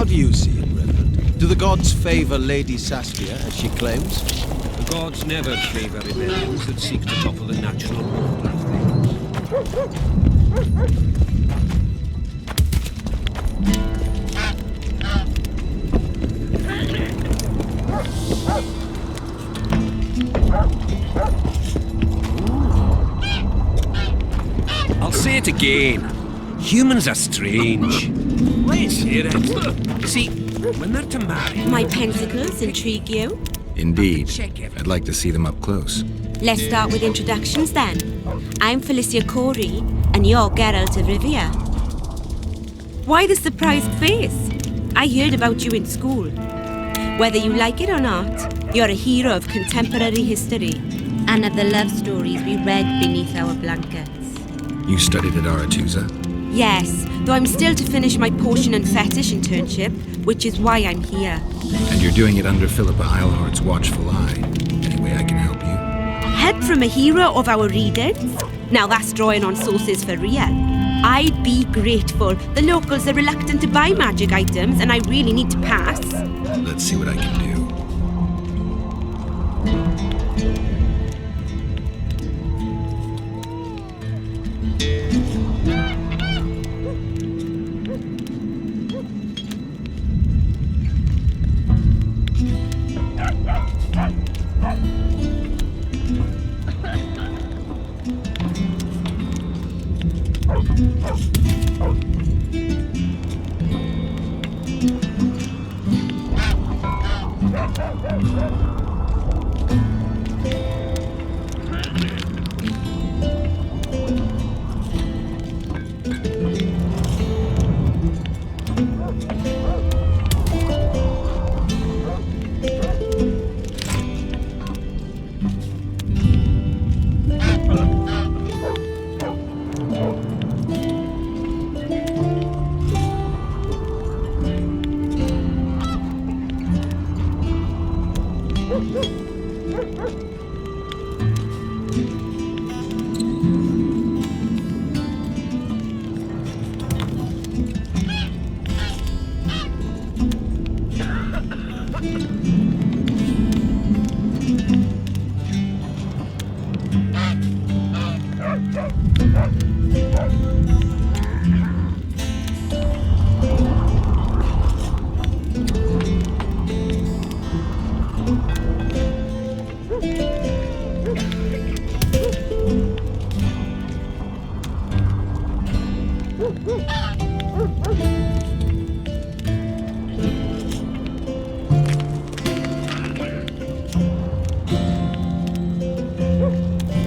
How do you see it, Reverend? Do the gods favor Lady Saskia, as she claims? The gods never favor rebellions that seek to topple the natural order of things. I'll say it again. Humans are strange. Let's hear it. You see, when they're to marry... My pentacles intrigue you? Indeed. I'd like to see them up close. Let's start with introductions then. I'm Felicia Corey, and you're Geralt of Rivia. Why the surprised face? I heard about you in school. Whether you like it or not, you're a hero of contemporary history, and of the love stories we read beneath our blankets. You studied at Aretusa? Yes, though I'm still to finish my potion and fetish internship, which is why I'm here. And you're doing it under Philippa Eilhart's watchful eye. Any way I can help you? Help from a hero of our readings? Now that's drawing on sources for real. I'd be grateful. The locals are reluctant to buy magic items, and I really need to pass. Let's see what I can do.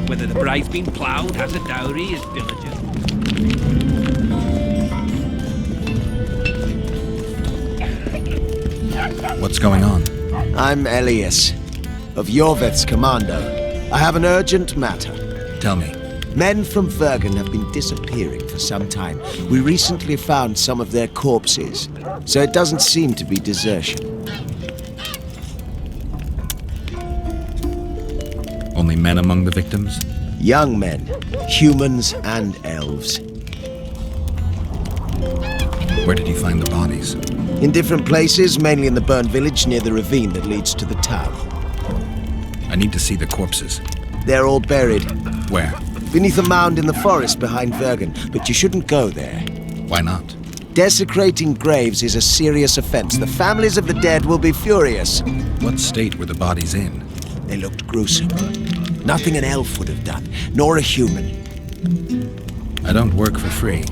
Whether the bride's been ploughed, has a dowry, is diligent. What's going on? I'm Ele'yas, of Yorveth's commando. I have an urgent matter. Tell me. Men from Vergen have been disappearing for some time. We recently found some of their corpses, so it doesn't seem to be desertion. Only men among the victims? Young men, humans and elves. Where did you find the bodies? In different places, mainly in the burned village near the ravine that leads to the town. I need to see the corpses. They're all buried. Where? Beneath a mound in the forest behind Vergen, but you shouldn't go there. Why not? Desecrating graves is a serious offense. The families of the dead will be furious. What state were the bodies in? They looked gruesome. Nothing an elf would have done, nor a human. I don't work for free.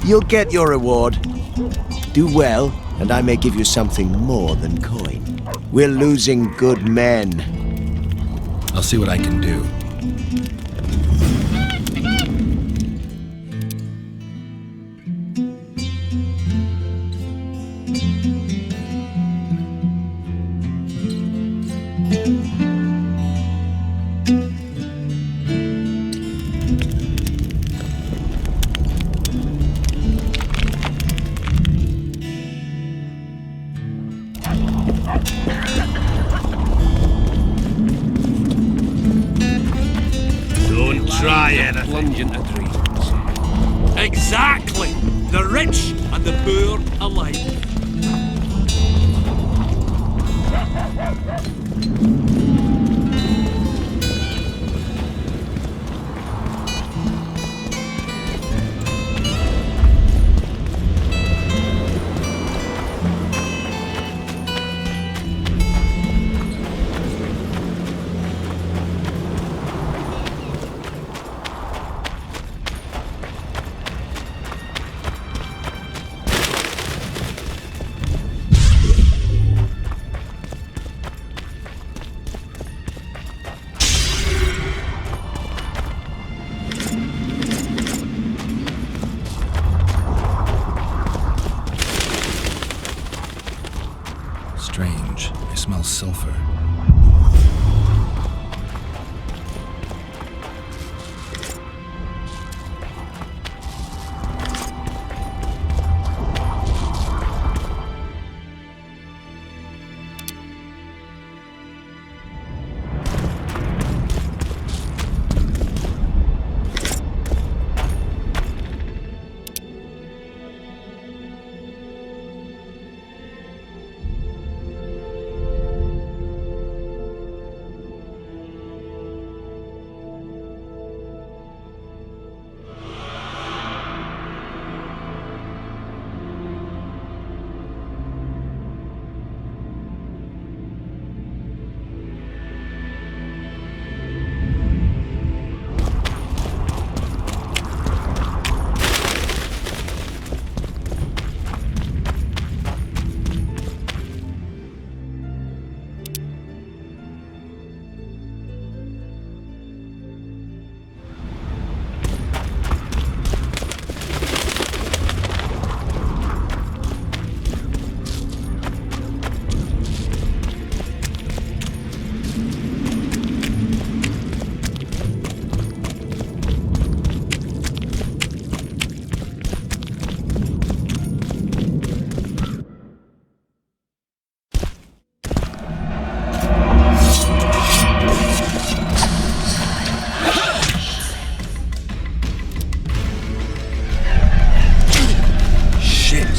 You'll get your reward. Do well, and I may give you something more than coin. We're losing good men. I'll see what I can do. Try anything. Plunge into dreams. Exactly! The rich and the poor alike. Strange. I smell sulfur.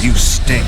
You stink.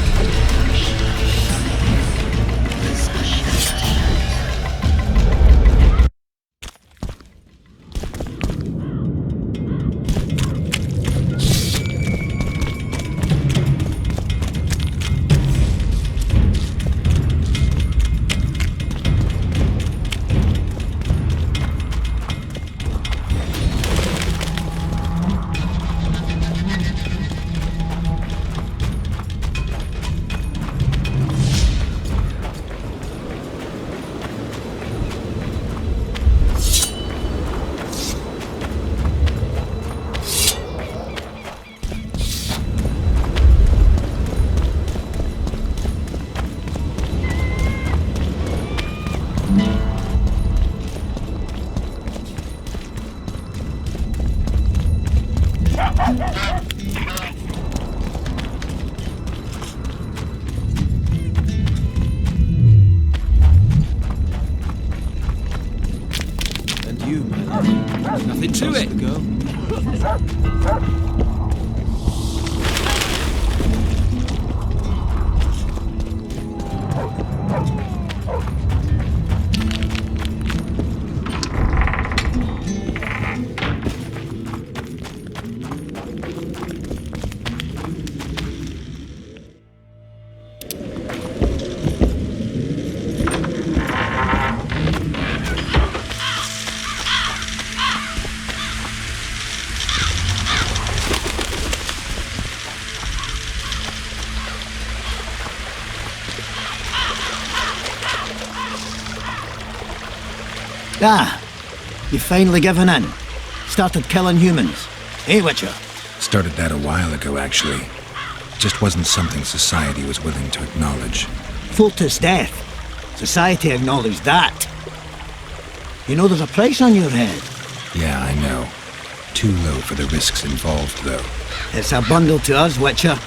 And you, man. Nothing to it. Go. Ah, you've finally given in. Started killing humans. Hey, Witcher? Started that a while ago, actually. Just wasn't something society was willing to acknowledge. Fultus death. Society acknowledged that. You know there's a price on your head. Yeah, I know. Too low for the risks involved, though. It's a bundle to us, Witcher.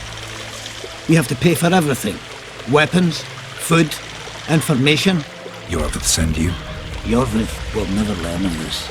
We have to pay for everything. Weapons, food, information. Yorvith send you? Yorvith will never learn of this.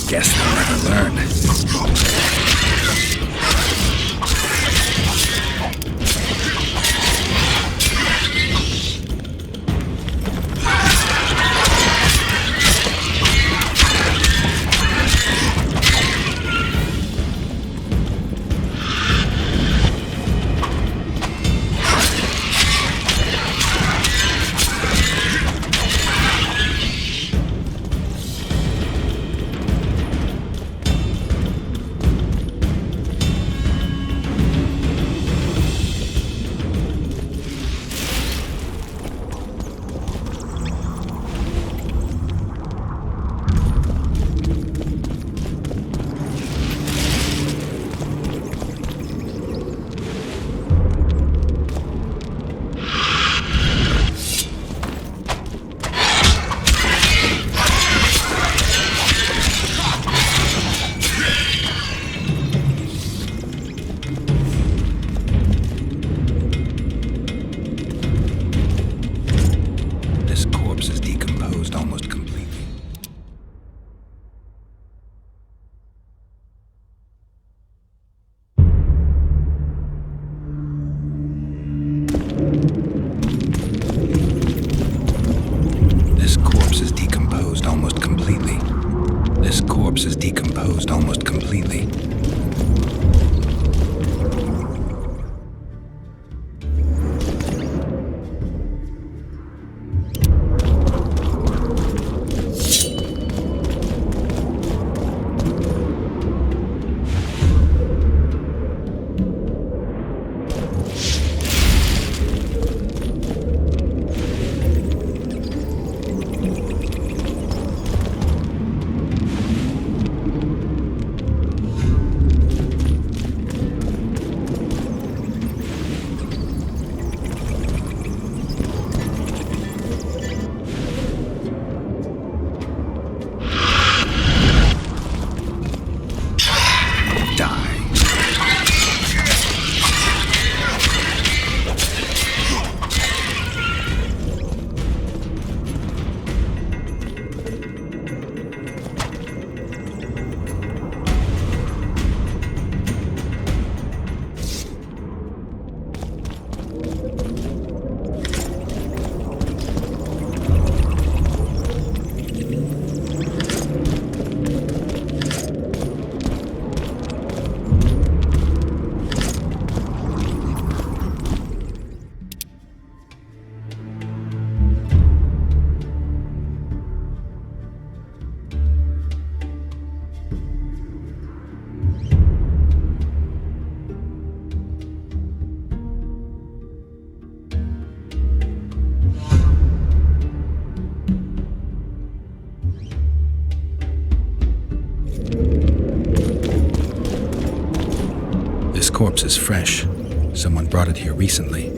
Guess they'll never learn. This corpse is decomposed almost completely. corpse is fresh. Someone brought it here recently.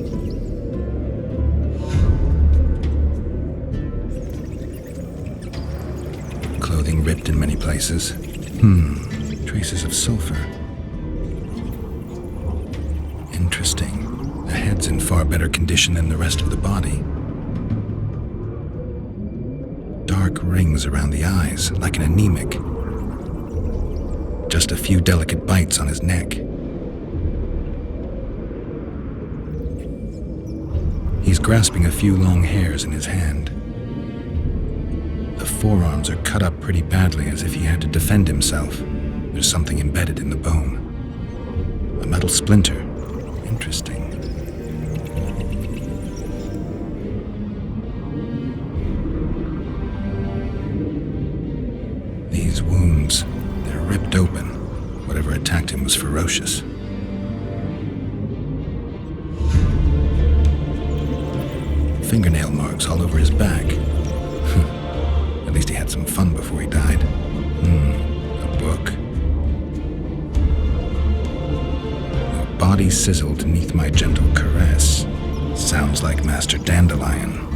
Clothing ripped in many places. Traces of sulfur. Interesting. The head's in far better condition than the rest of the body. Dark rings around the eyes, like an anemic. Just a few delicate bites on his neck. He's grasping a few long hairs in his hand. The forearms are cut up pretty badly, as if he had to defend himself. There's something embedded in the bone. A metal splinter. Interesting. These wounds, they're ripped open. Whatever attacked him was ferocious. Fingernail marks all over his back. At least he had some fun before he died. A book. A body sizzled neath my gentle caress. Sounds like Master Dandelion.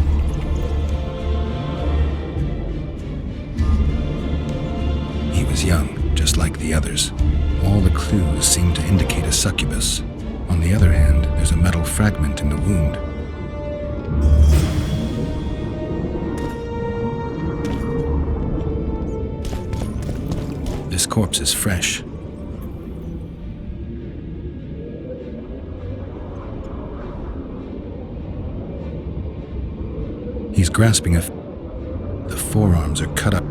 He was young, just like the others. All the clues seem to indicate a succubus. On the other hand, there's a metal fragment in the wound. This corpse is fresh. He's grasping the forearms are cut up.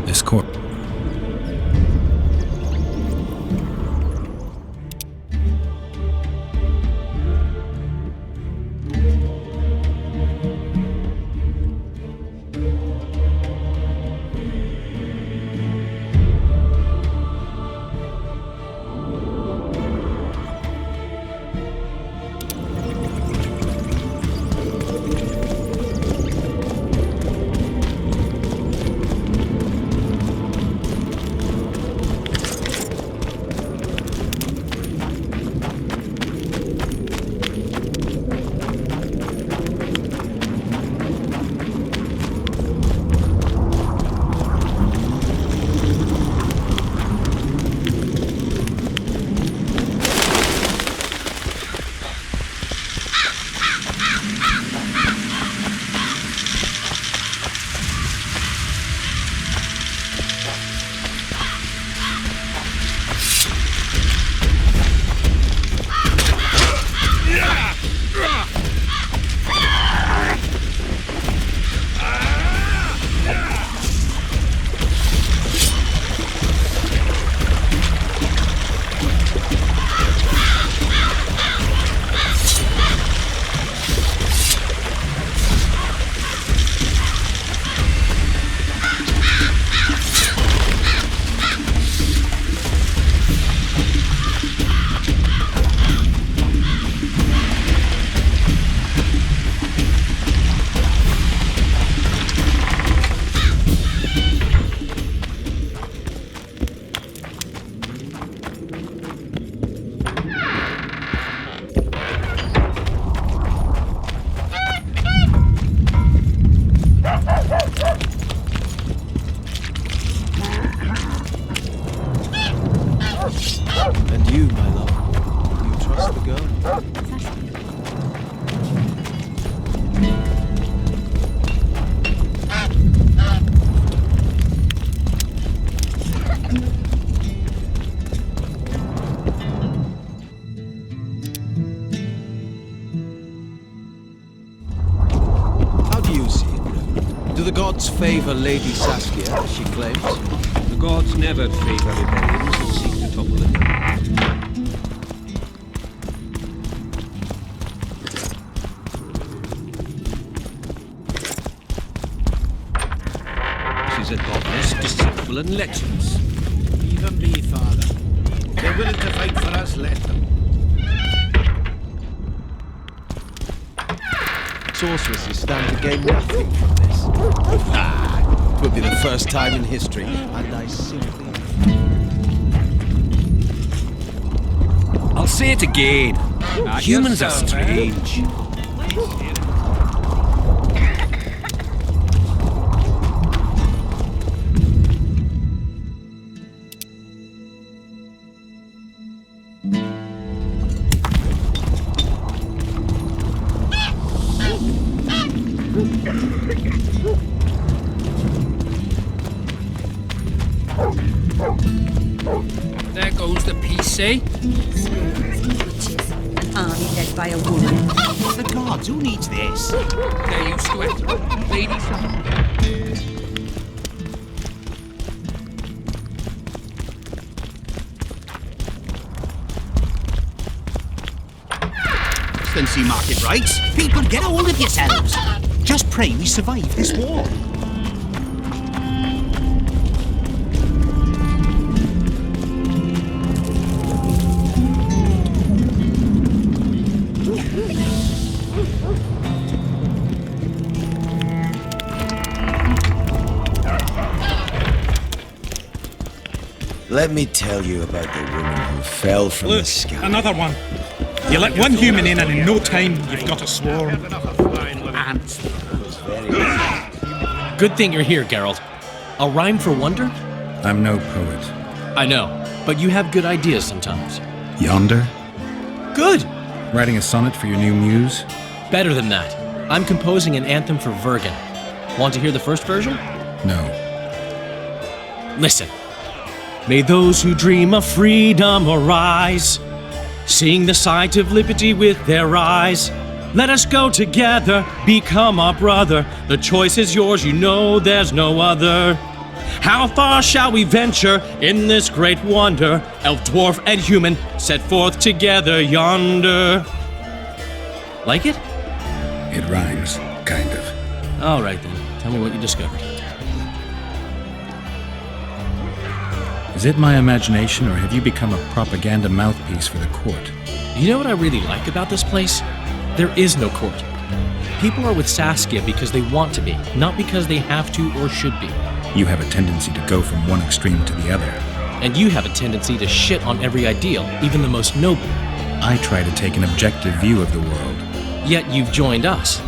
This corpse. And you, my love, do you trust the girl? How do you see it? Do the gods favor Lady Saskia, as she claims? The gods never favor rebellions and seek to topple them. She's a goddess, deceitful and lecherous. Leave them be, Father. They're willing to fight for us, let them. sorceresses stand to gain nothing from this. Ah, it would be the first time in history, and I simply... I'll say it again. Humans are strange. There goes the PC. Witches, an army led by a woman. The gods, who needs this? They're used to it. Ladies. Consistency market rights. People, get a hold of yourselves. Just pray we survive this war. Let me tell you about the woman who fell from the Look, sky. another one. You let one human in and in no time you've got a swarm. Good thing you're here, Geralt. A rhyme for wonder? I'm no poet. I know, but you have good ideas sometimes. Yonder? Good! Writing a sonnet for your new muse? Better than that. I'm composing an anthem for Vergen. Want to hear the first version? No. Listen. May those who dream of freedom arise, seeing the sight of liberty with their eyes. Let us go together, become our brother. The choice is yours, you know there's no other. How far shall we venture in this great wonder? Elf, dwarf, and human set forth together yonder. Like it? It rhymes, kind of. All right then, tell me what you discovered. Is it my imagination, or have you become a propaganda mouthpiece for the court? You know what I really like about this place? There is no court. People are with Saskia because they want to be, not because they have to or should be. You have a tendency to go from one extreme to the other. And you have a tendency to shit on every ideal, even the most noble. I try to take an objective view of the world. Yet you've joined us.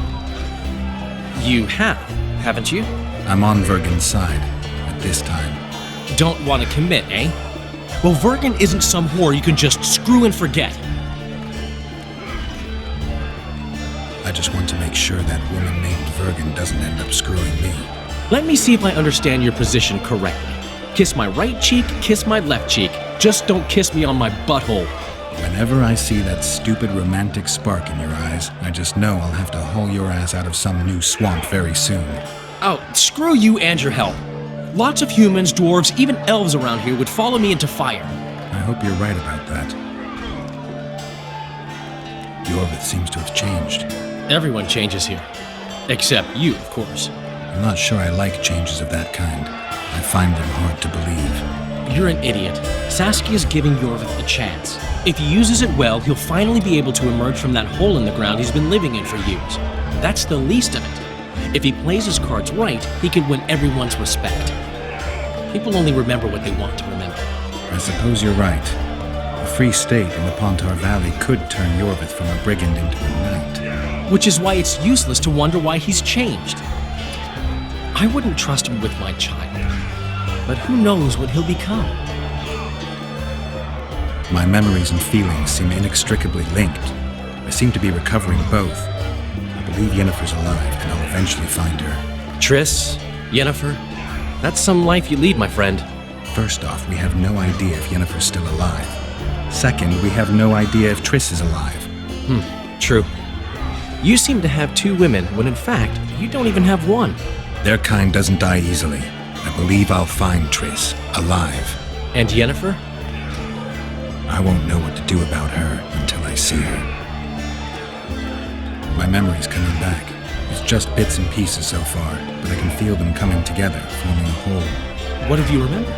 You have, haven't you? I'm on Vergen's side, at this time. Don't want to commit, eh? Well, Vergen isn't some whore you can just screw and forget. I just want to make sure that woman named Vergen doesn't end up screwing me. Let me see if I understand your position correctly. Kiss my right cheek, kiss my left cheek. Just don't kiss me on my butthole. Whenever I see that stupid romantic spark in your eyes, I just know I'll have to haul your ass out of some new swamp very soon. Oh, screw you and your help. Lots of humans, dwarves, even elves around here would follow me into fire. I hope you're right about that. Yorvith seems to have changed. Everyone changes here. Except you, of course. I'm not sure I like changes of that kind. I find them hard to believe. You're an idiot. Saskia's giving Yorvith a chance. If he uses it well, he'll finally be able to emerge from that hole in the ground he's been living in for years. That's the least of it. If he plays his cards right, he can win everyone's respect. People only remember what they want to remember. I suppose you're right. A free state in the Pontar Valley could turn Yorvith from a brigand into a knight. Which is why it's useless to wonder why he's changed. I wouldn't trust him with my child, but who knows what he'll become? My memories and feelings seem inextricably linked. I seem to be recovering both. I believe Yennefer's alive, and I'll eventually find her. Triss, Yennefer, that's some life you lead, my friend. First off, we have no idea if Yennefer's still alive. Second, we have no idea if Triss is alive. True. You seem to have two women, when in fact, you don't even have one. Their kind doesn't die easily. I believe I'll find Triss, alive. And Yennefer? I won't know what to do about her until I see her. My memory's coming back. It's just bits and pieces so far, but I can feel them coming together, forming a whole. What have you remembered?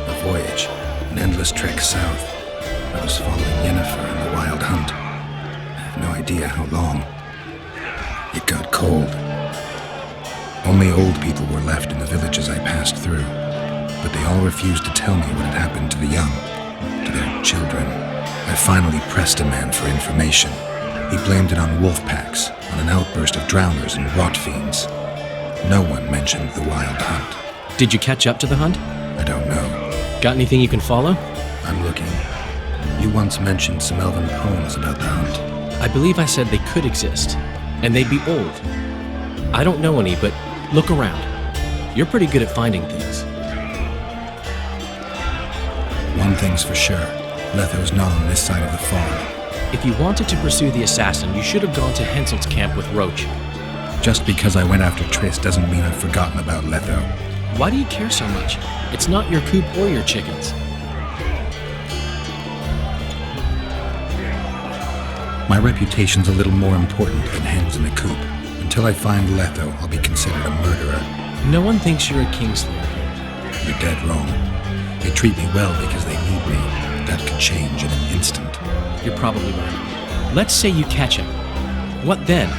A voyage, an endless trek south. I was following Yennefer in the wild hunt. I have no idea how long. It got cold. Only old people were left in the villages I passed through, but they all refused to tell me what had happened to the young, to their children. I finally pressed a man for information. He blamed it on wolf packs, on an outburst of drowners and rot fiends. No one mentioned the wild hunt. Did you catch up to the hunt? I don't know. Got anything you can follow? I'm looking. You once mentioned some elven poems about the hunt. I believe I said they could exist, and they'd be old. I don't know any, but look around. You're pretty good at finding things. One thing's for sure. Letho's not on this side of the farm. If you wanted to pursue the assassin, you should have gone to Henselt's camp with Roach. Just because I went after Triss doesn't mean I've forgotten about Letho. Why do you care so much? It's not your coop or your chickens. My reputation's a little more important than hens in a coop. Until I find Letho, I'll be considered a murderer. No one thinks you're a kingslayer. You're dead wrong. They treat me well because they need me. That could change in an instant. You're probably right. Let's say you catch him. What then?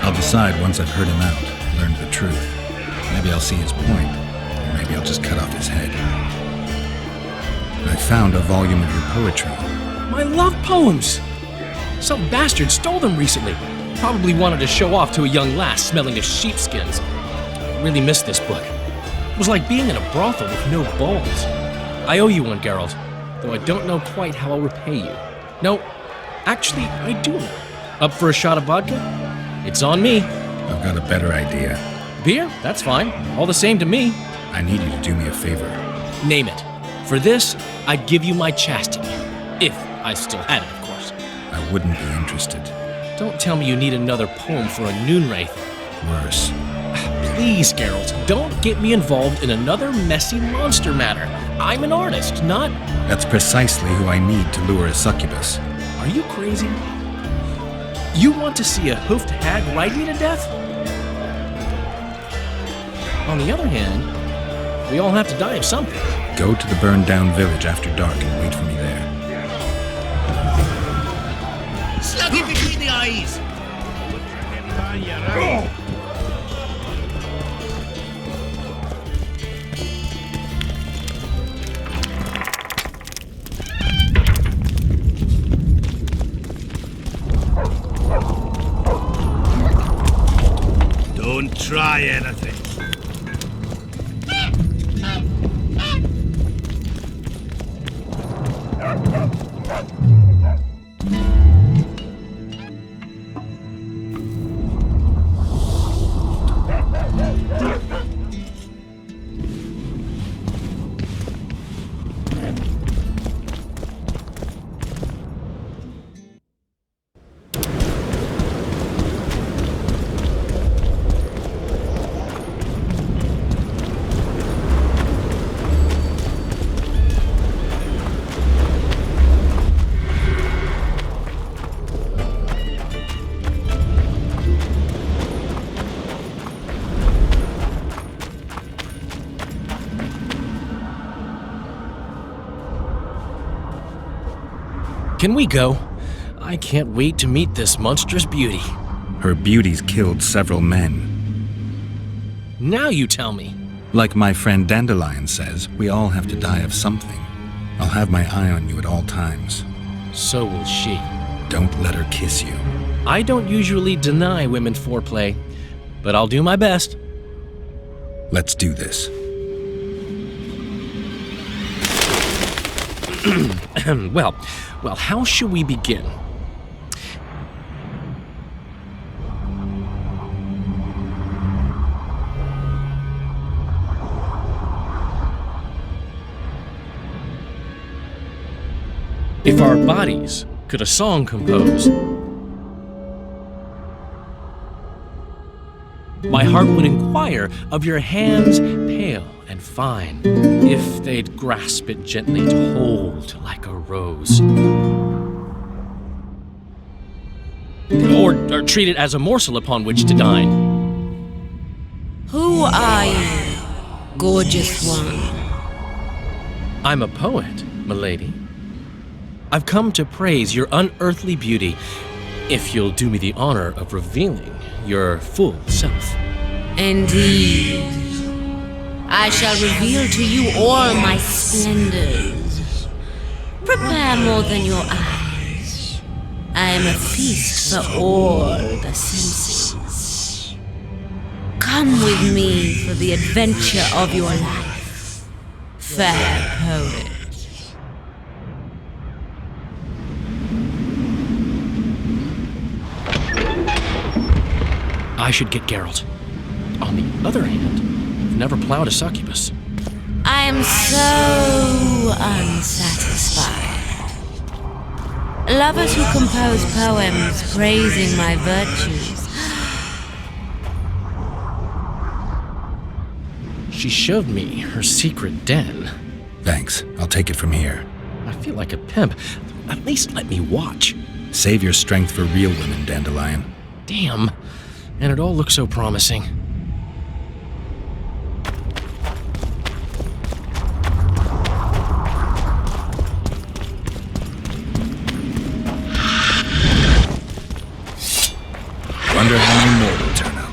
I'll decide once I've heard him out, learned the truth. Maybe I'll see his point, or maybe I'll just cut off his head. I found a volume of your poetry. My love poems! Some bastard stole them recently. Probably wanted to show off to a young lass smelling of sheepskins. Really missed this book. It was like being in a brothel with no balls. I owe you one, Geralt, though I don't know quite how I'll repay you. No, actually, I do know. Up for a shot of vodka? It's on me. I've got a better idea. Beer? That's fine. All the same to me. I need you to do me a favor. Name it. For this, I'd give you my chastity. If I still had it, of course. I wouldn't be interested. Don't tell me you need another poem for a Noonwraith. Worse. Please, Geralt, don't get me involved in another messy monster matter. I'm an artist, not... That's precisely who I need to lure a succubus. Are you crazy? You want to see a hoofed hag ride me to death? On the other hand, we all have to die of something. Go to the burned-down village after dark and wait for me there. Slug him between the eyes! Don't try anything. Can we go? I can't wait to meet this monstrous beauty. Her beauty's killed several men. Now you tell me. Like my friend Dandelion says, we all have to die of something. I'll have my eye on you at all times. So will she. Don't let her kiss you. I don't usually deny women foreplay, but I'll do my best. Let's do this. Well, how shall we begin? If our bodies could a song compose, my heart would inquire of your hands pale and fine, if they'd grasp it gently to hold like a rose. Or treat it as a morsel upon which to dine. Who are you, gorgeous one? I'm a poet, milady. I've come to praise your unearthly beauty, If you'll do me the honor of revealing your full self. Indeed. I shall reveal to you all my splendors. Prepare more than your eyes. I am a feast for all the senses. Come with me for the adventure of your life, fair poet. I should get Geralt. On the other hand, I've never plowed a succubus. I am so unsatisfied. Lovers who compose poems praising my virtues. She showed me her secret den. Thanks. I'll take it from here. I feel like a pimp. At least let me watch. Save your strength for real women, Dandelion. Damn. And it all looks so promising. Wonder how many more will turn up.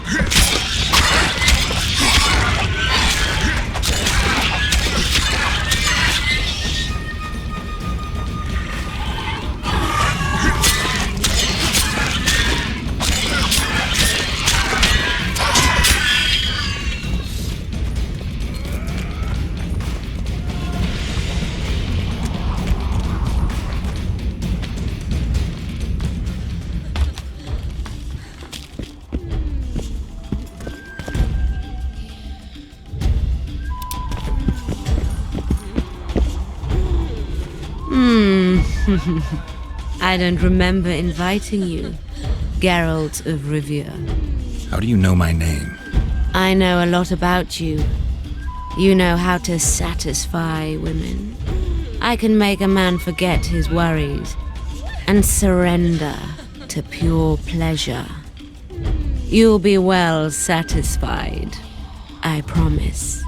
I don't remember inviting you, Geralt of Rivia. How do you know my name? I know a lot about you. You know how to satisfy women. I can make a man forget his worries and surrender to pure pleasure. You'll be well satisfied, I promise.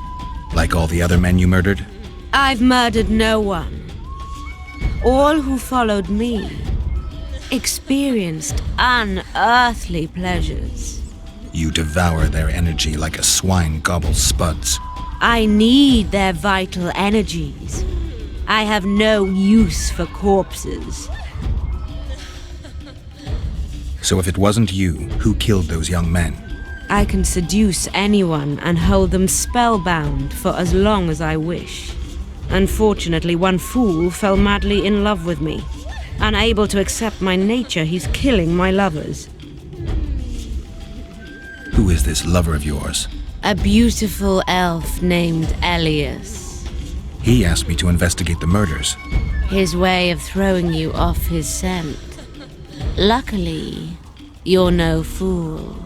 Like all the other men you murdered? I've murdered no one. All who followed me experienced unearthly pleasures. You devour their energy like a swine gobbles spuds. I need their vital energies. I have no use for corpses. So if it wasn't you, who killed those young men? I can seduce anyone and hold them spellbound for as long as I wish. Unfortunately, one fool fell madly in love with me. Unable to accept my nature, he's killing my lovers. Who is this lover of yours? A beautiful elf named Ele'yas. He asked me to investigate the murders. His way of throwing you off his scent. Luckily, you're no fool.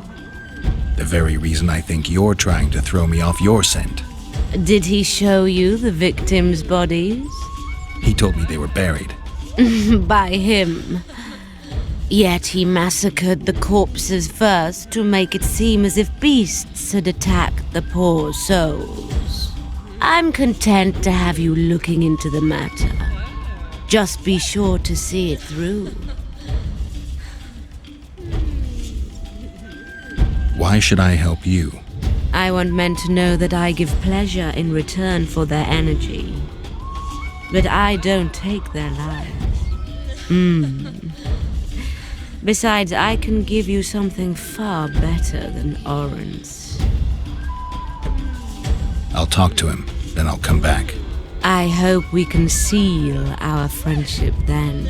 The very reason I think you're trying to throw me off your scent. Did he show you the victims' bodies? He told me they were buried. By him. Yet he massacred the corpses first to make it seem as if beasts had attacked the poor souls. I'm content to have you looking into the matter. Just be sure to see it through. Why should I help you? I want men to know that I give pleasure in return for their energy. But I don't take their lives. Besides, I can give you something far better than Oren's. I'll talk to him, then I'll come back. I hope we can seal our friendship then.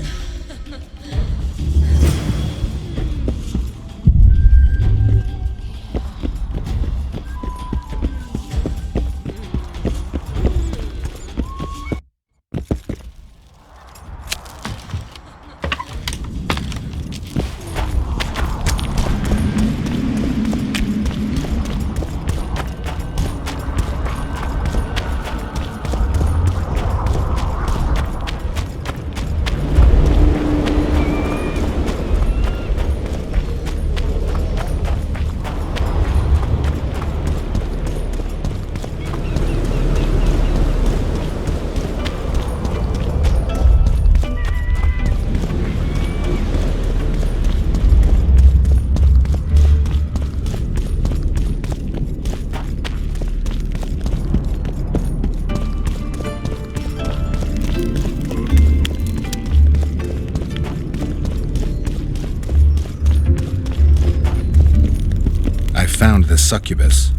succubus.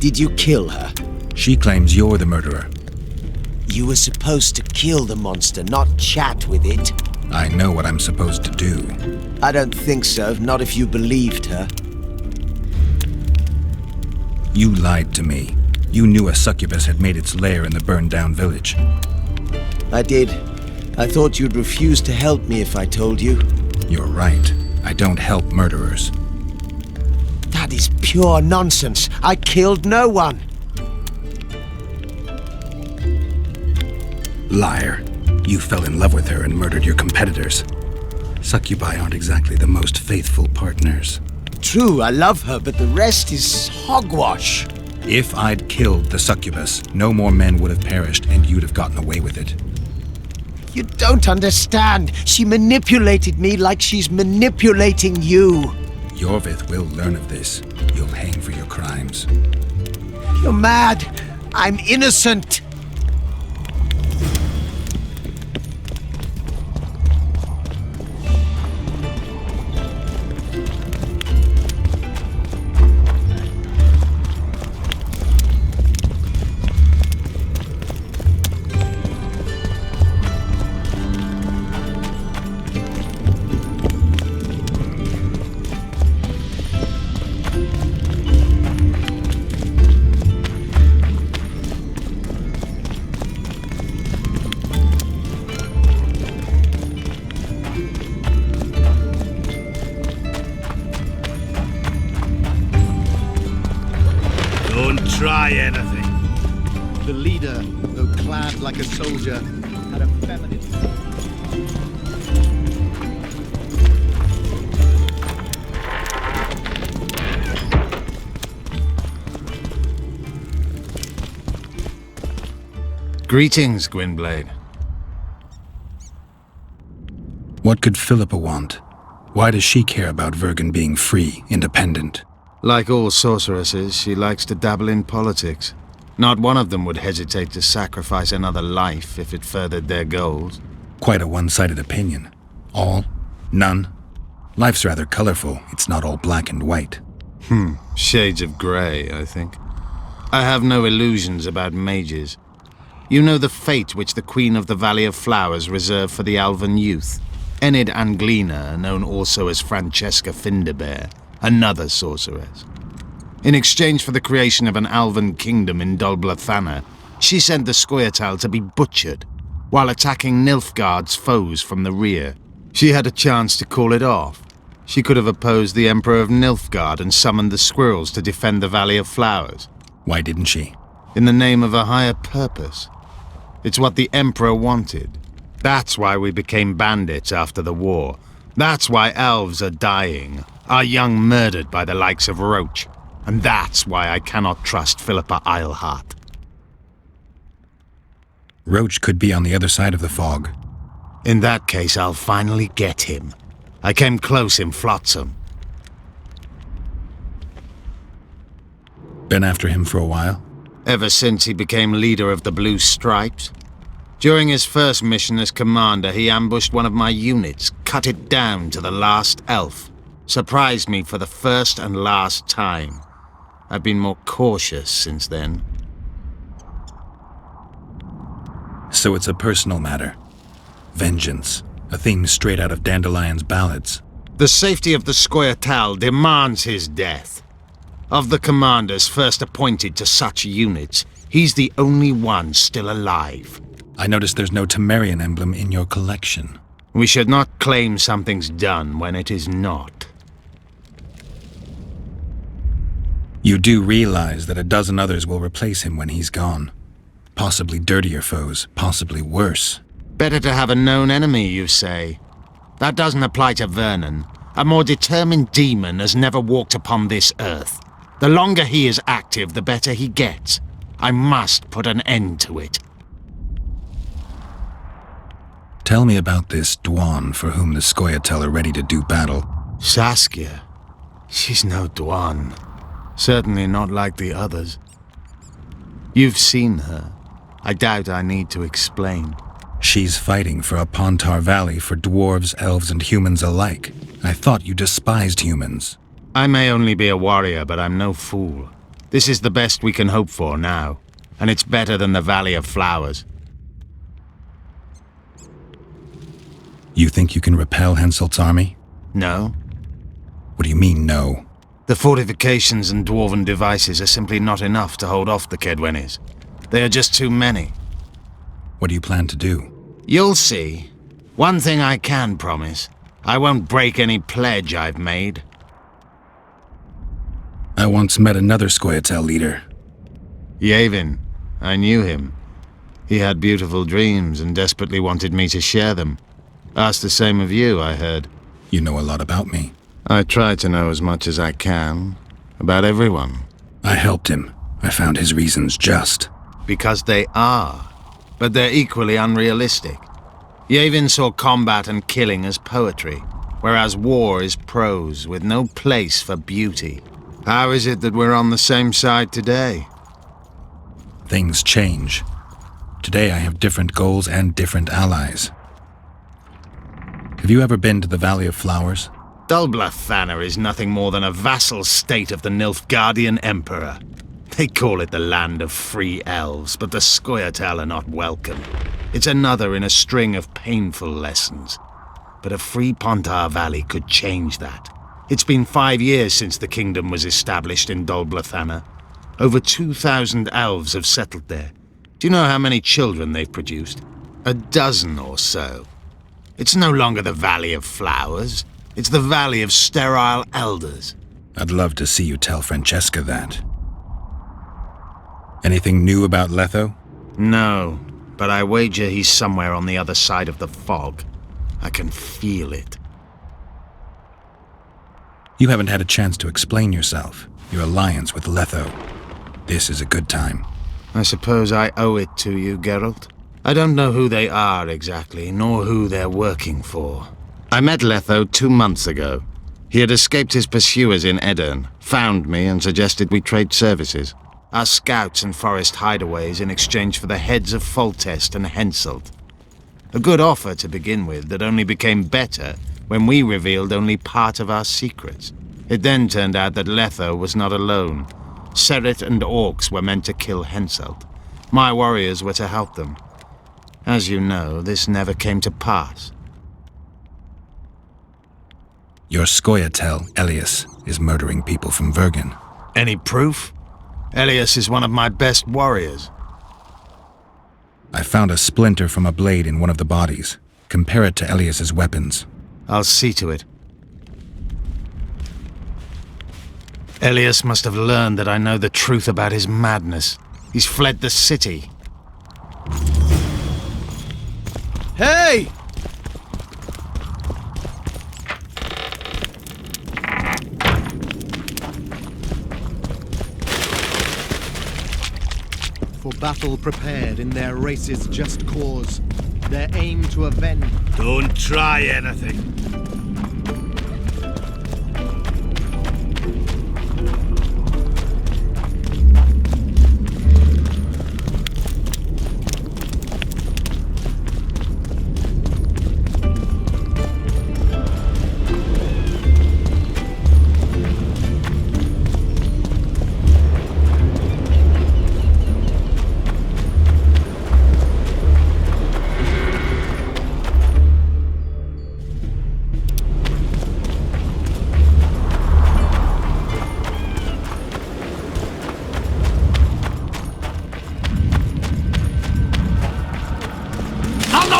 Did you kill her? She claims you're the murderer. You were supposed to kill the monster, not chat with it. I know what I'm supposed to do. I don't think so, not if you believed her. You lied to me. You knew a succubus had made its lair in the burned-down village. I did. I thought you'd refuse to help me if I told you. You're right. I don't help murderers. That is pure nonsense. I killed no one. Liar. You fell in love with her and murdered your competitors. Succubi aren't exactly the most faithful partners. True, I love her, but the rest is hogwash. If I'd killed the succubus, no more men would have perished and you'd have gotten away with it. You don't understand. She manipulated me like she's manipulating you. Yorvith will learn of this. You'll hang for your crimes. You're mad. I'm innocent. Don't try anything. The leader, though clad like a soldier, had a feminine... Greetings, Gwynblade. What could Philippa want? Why does she care about Vergen being free, independent? Like all sorceresses, she likes to dabble in politics. Not one of them would hesitate to sacrifice another life if it furthered their goals. Quite a one-sided opinion. All? None? Life's rather colorful. It's not all black and white. Shades of grey, I think. I have no illusions about mages. You know the fate which the Queen of the Valley of Flowers reserved for the Alvan youth. Enid Anglina, known also as Francesca Finderbear, another sorceress. In exchange for the creation of an Alvan kingdom in Dol Blathanna, she sent the Scoia'tael to be butchered, while attacking Nilfgaard's foes from the rear. She had a chance to call it off. She could have opposed the Emperor of Nilfgaard and summoned the squirrels to defend the Valley of Flowers. Why didn't she? In the name of a higher purpose. It's what the Emperor wanted. That's why we became bandits after the war. That's why elves are dying, our young murdered by the likes of Roach. And that's why I cannot trust Philippa Eilhart. Roach could be on the other side of the fog. In that case, I'll finally get him. I came close in Flotsam. Been after him for a while? Ever since he became leader of the Blue Stripes. During his first mission as commander, he ambushed one of my units, cut it down to the last elf. Surprised me for the first and last time. I've been more cautious since then. So it's a personal matter. Vengeance. A theme straight out of Dandelion's ballads. The safety of the Scoia'tael demands his death. Of the commanders first appointed to such units, he's the only one still alive. I noticed there's no Temerian emblem in your collection. We should not claim something's done when it is not. You do realize that a dozen others will replace him when he's gone. Possibly dirtier foes, possibly worse. Better to have a known enemy, you say? That doesn't apply to Vernon. A more determined demon has never walked upon this earth. The longer he is active, the better he gets. I must put an end to it. Tell me about this Dwan for whom the Scoia'tael are ready to do battle. Saskia. She's no Dwan. Certainly not like the others. You've seen her. I doubt I need to explain. She's fighting for a Pontar Valley for dwarves, elves, and humans alike. I thought you despised humans. I may only be a warrior, but I'm no fool. This is the best we can hope for now, and it's better than the Valley of Flowers. You think you can repel Henselt's army? No. What do you mean, no? The fortifications and dwarven devices are simply not enough to hold off the Kedwenis. They are just too many. What do you plan to do? You'll see. One thing I can promise. I won't break any pledge I've made. I once met another Scoia'tael leader. Yavin. I knew him. He had beautiful dreams and desperately wanted me to share them. Asked the same of you, I heard. You know a lot about me. I try to know as much as I can. About everyone. I helped him. I found his reasons just. Because they are. But they're equally unrealistic. Yavin saw combat and killing as poetry, whereas war is prose with no place for beauty. How is it that we're on the same side today? Things change. Today I have different goals and different allies. Have you ever been to the Valley of Flowers? Dol Blathanna is nothing more than a vassal state of the Nilfgaardian Emperor. They call it the land of free elves, but the Scoia'tael are not welcome. It's another in a string of painful lessons. But a free Pontar Valley could change that. It's been 5 years since the kingdom was established in Dol Blathanna. Over 2,000 elves have settled there. Do you know how many children they've produced? 12 or so. It's no longer the Valley of Flowers. It's the Valley of Sterile Elders. I'd love to see you tell Francesca that. Anything new about Letho? No, but I wager he's somewhere on the other side of the fog. I can feel it. You haven't had a chance to explain yourself, your alliance with Letho. This is a good time. I suppose I owe it to you, Geralt. I don't know who they are exactly, nor who they're working for. I met Letho 2 months ago. He had escaped his pursuers in Edirn, found me and suggested we trade services. Our scouts and forest hideaways in exchange for the heads of Foltest and Henselt. A good offer to begin with that only became better when we revealed only part of our secrets. It then turned out that Letho was not alone. Seret and orcs were meant to kill Henselt. My warriors were to help them. As you know, this never came to pass. Your Scoia'tael, Ele'yas, is murdering people from Vergen. Any proof? Ele'yas is one of my best warriors. I found a splinter from a blade in one of the bodies. Compare it to Ele'yas's weapons. I'll see to it. Ele'yas must have learned that I know the truth about his madness. He's fled the city. Hey! For battle prepared in their race's just cause, their aim to avenge. Don't try anything.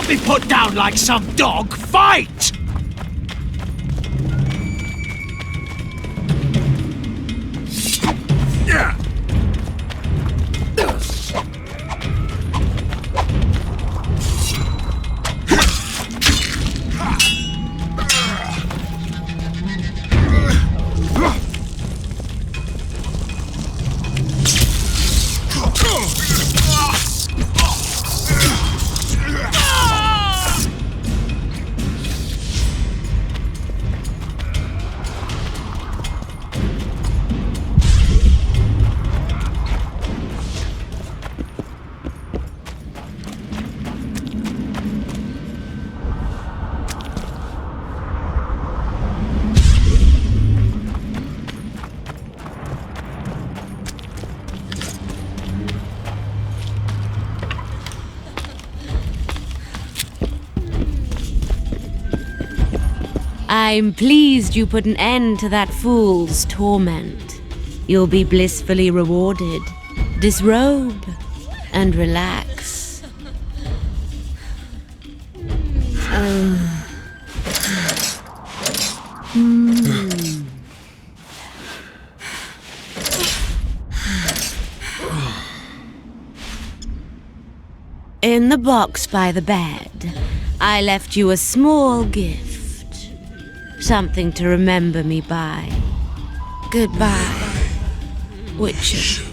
Be put down like some dog. Fight! I'm pleased you put an end to that fool's torment. You'll be blissfully rewarded. Disrobe and relax. In the box by the bed, I left you a small gift. Something to remember me by. Goodbye, Witcher.